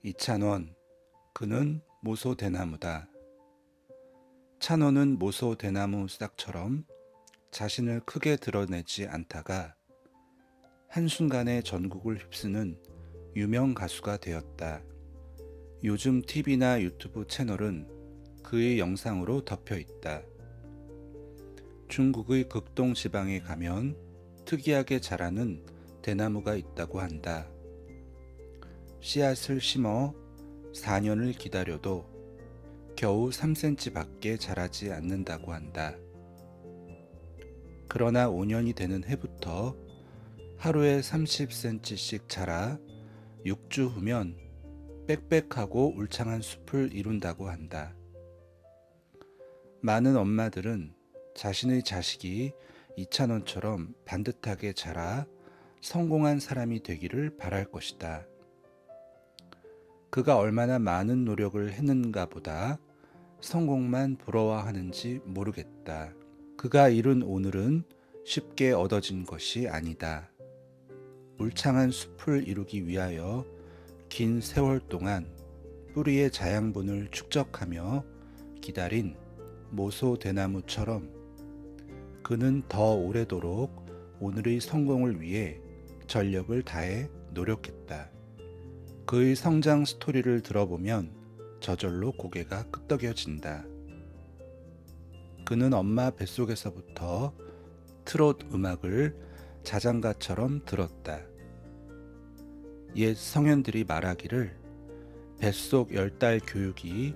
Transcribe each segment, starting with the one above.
이찬원, 그는 모소대나무다. 찬원은 모소대나무 싹처럼 자신을 크게 드러내지 않다가 한순간에 전국을 휩쓰는 유명 가수가 되었다. 요즘 TV나 유튜브 채널은 그의 영상으로 덮여 있다. 중국의 극동 지방에 가면 특이하게 자라는 대나무가 있다고 한다. 씨앗을 심어 4년을 기다려도 겨우 3cm 밖에 자라지 않는다고 한다. 그러나 5년이 되는 해부터 하루에 30cm씩 자라 6주 후면 빽빽하고 울창한 숲을 이룬다고 한다. 많은 엄마들은 자신의 자식이 이찬원처럼 반듯하게 자라 성공한 사람이 되기를 바랄 것이다. 그가 얼마나 많은 노력을 했는가 보다 성공만 부러워하는지 모르겠다. 그가 이룬 오늘은 쉽게 얻어진 것이 아니다. 울창한 숲을 이루기 위하여 긴 세월 동안 뿌리의 자양분을 축적하며 기다린 모소대나무처럼 그는 더 오래도록 오늘의 성공을 위해 전력을 다해 노력했다. 그의 성장 스토리를 들어보면 저절로 고개가 끄덕여진다. 그는 엄마 뱃속에서부터 트롯 음악을 자장가처럼 들었다. 옛 성현들이 말하기를 뱃속 10달 교육이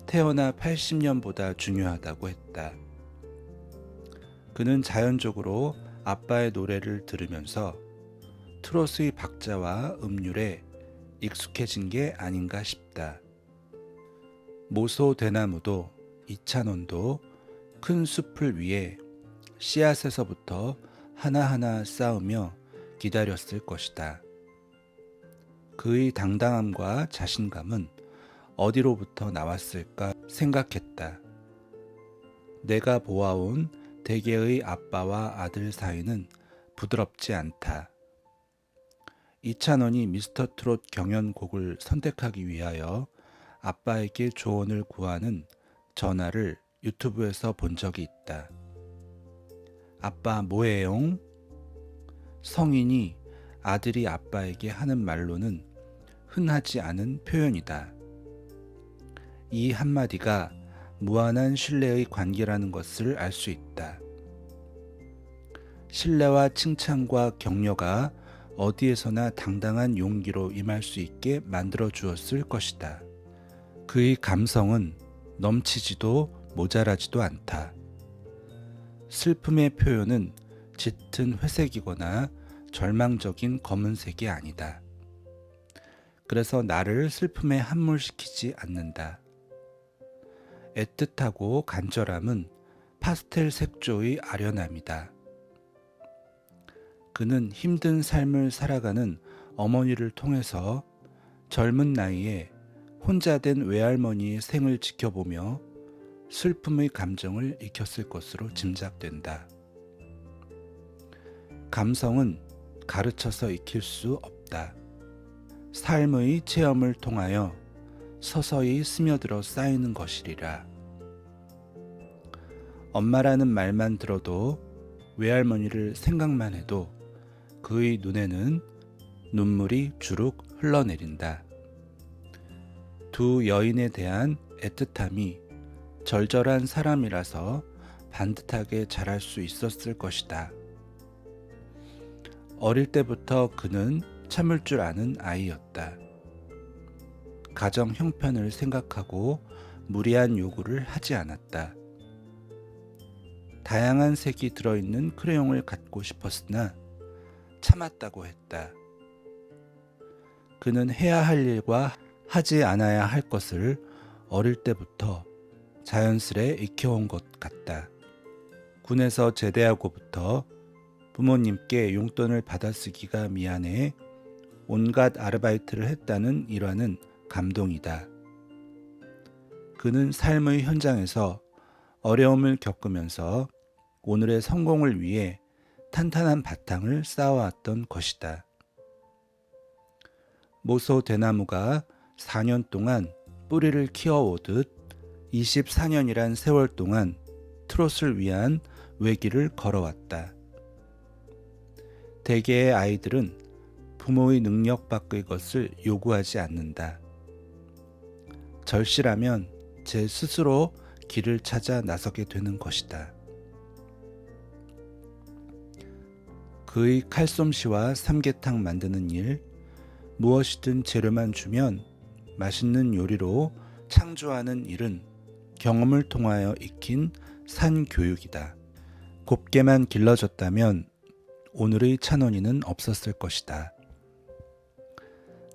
태어나 80년보다 중요하다고 했다. 그는 자연적으로 아빠의 노래를 들으면서 트롯의 박자와 음률에 익숙해진 게 아닌가 싶다. 모소대나무도 이찬원도 큰 숲을 위해 씨앗에서부터 하나하나 쌓으며 기다렸을 것이다. 그의 당당함과 자신감은 어디로부터 나왔을까 생각했다. 내가 보아온 대개의 아빠와 아들 사이는 부드럽지 않다. 이찬원이 미스터 트롯 경연곡을 선택하기 위하여 아빠에게 조언을 구하는 전화를 유튜브에서 본 적이 있다. 아빠 뭐해용? 성인이 아들이 아빠에게 하는 말로는 흔하지 않은 표현이다. 이 한마디가 무한한 신뢰의 관계라는 것을 알 수 있다. 신뢰와 칭찬과 격려가 어디에서나 당당한 용기로 임할 수 있게 만들어 주었을 것이다. 그의 감성은 넘치지도 모자라지도 않다. 슬픔의 표현은 짙은 회색이거나 절망적인 검은색이 아니다. 그래서 나를 슬픔에 함몰시키지 않는다. 애틋하고 간절함은 파스텔 색조의 아련함이다. 그는 힘든 삶을 살아가는 어머니를 통해서 젊은 나이에 혼자 된 외할머니의 생을 지켜보며 슬픔의 감정을 익혔을 것으로 짐작된다. 감성은 가르쳐서 익힐 수 없다. 삶의 체험을 통하여 서서히 스며들어 쌓이는 것이리라. 엄마라는 말만 들어도 외할머니를 생각만 해도 그의 눈에는 눈물이 주룩 흘러내린다. 두 여인에 대한 애틋함이 절절한 사람이라서 반듯하게 자랄 수 있었을 것이다. 어릴 때부터 그는 참을 줄 아는 아이였다. 가정 형편을 생각하고 무리한 요구를 하지 않았다. 다양한 색이 들어있는 크레용을 갖고 싶었으나 참았다고 했다. 그는 해야 할 일과 하지 않아야 할 것을 어릴 때부터 자연스레 익혀온 것 같다. 군에서 제대하고부터 부모님께 용돈을 받아쓰기가 미안해 온갖 아르바이트를 했다는 일화는 감동이다. 그는 삶의 현장에서 어려움을 겪으면서 오늘의 성공을 위해 탄탄한 바탕을 쌓아왔던 것이다. 모소대나무가 4년 동안 뿌리를 키워오듯 24년이란 세월 동안 트롯을 위한 외길을 걸어왔다. 대개의 아이들은 부모의 능력 밖의 것을 요구하지 않는다. 절실하면 제 스스로 길을 찾아 나서게 되는 것이다. 그의 칼솜씨와 삼계탕 만드는 일, 무엇이든 재료만 주면 맛있는 요리로 창조하는 일은 경험을 통하여 익힌 산교육이다. 곱게만 길러졌다면 오늘의 찬원이는 없었을 것이다.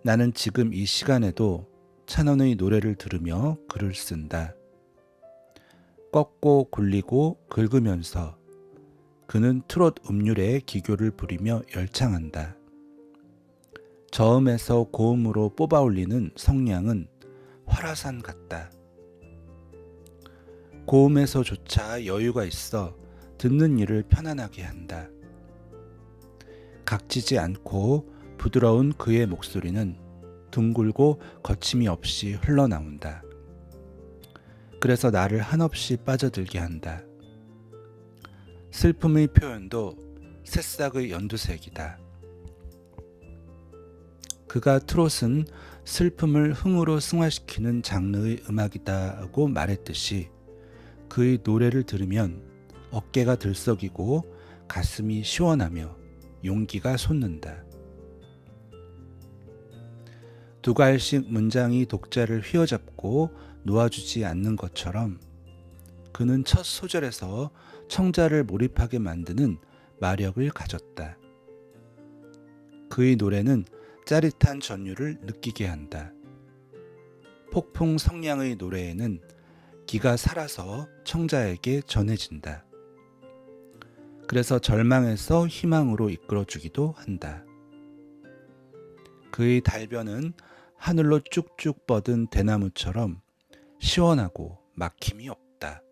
나는 지금 이 시간에도 찬원의 노래를 들으며 글을 쓴다. 꺾고 굴리고 긁으면서 그는 트롯 음률에 기교를 부리며 열창한다. 저음에서 고음으로 뽑아 올리는 성량은 활화산 같다. 고음에서조차 여유가 있어 듣는 이를 편안하게 한다. 각지지 않고 부드러운 그의 목소리는 둥글고 거침이 없이 흘러나온다. 그래서 나를 한없이 빠져들게 한다. 슬픔의 표현도 새싹의 연두색이다. 그가 트롯은 슬픔을 흥으로 승화시키는 장르의 음악이다고 말했듯이 그의 노래를 들으면 어깨가 들썩이고 가슴이 시원하며 용기가 솟는다. 두 갈씩 문장이 독자를 휘어잡고 놓아주지 않는 것처럼 그는 첫 소절에서 청자를 몰입하게 만드는 마력을 가졌다. 그의 노래는 짜릿한 전율을 느끼게 한다. 폭풍 성량의 노래에는 기가 살아서 청자에게 전해진다. 그래서 절망에서 희망으로 이끌어주기도 한다. 그의 달변은 하늘로 쭉쭉 뻗은 대나무처럼 시원하고 막힘이 없다.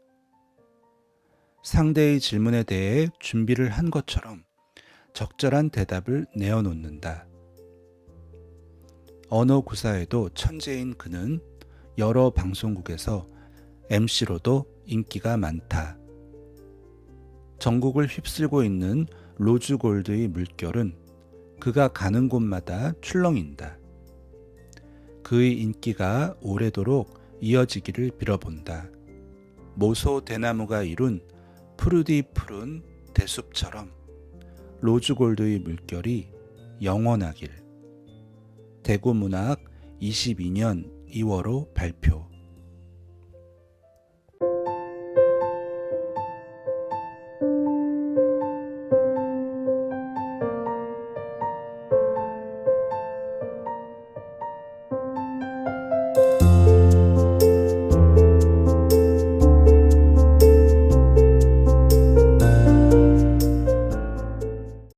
상대의 질문에 대해 준비를 한 것처럼 적절한 대답을 내어놓는다. 언어 구사에도 천재인 그는 여러 방송국에서 MC로도 인기가 많다. 전국을 휩쓸고 있는 로즈골드의 물결은 그가 가는 곳마다 출렁인다. 그의 인기가 오래도록 이어지기를 빌어본다. 모소 대나무가 이룬 푸르디 푸른 대숲처럼 로즈골드의 물결이 영원하길. 대구문학 22년 2월호 발표.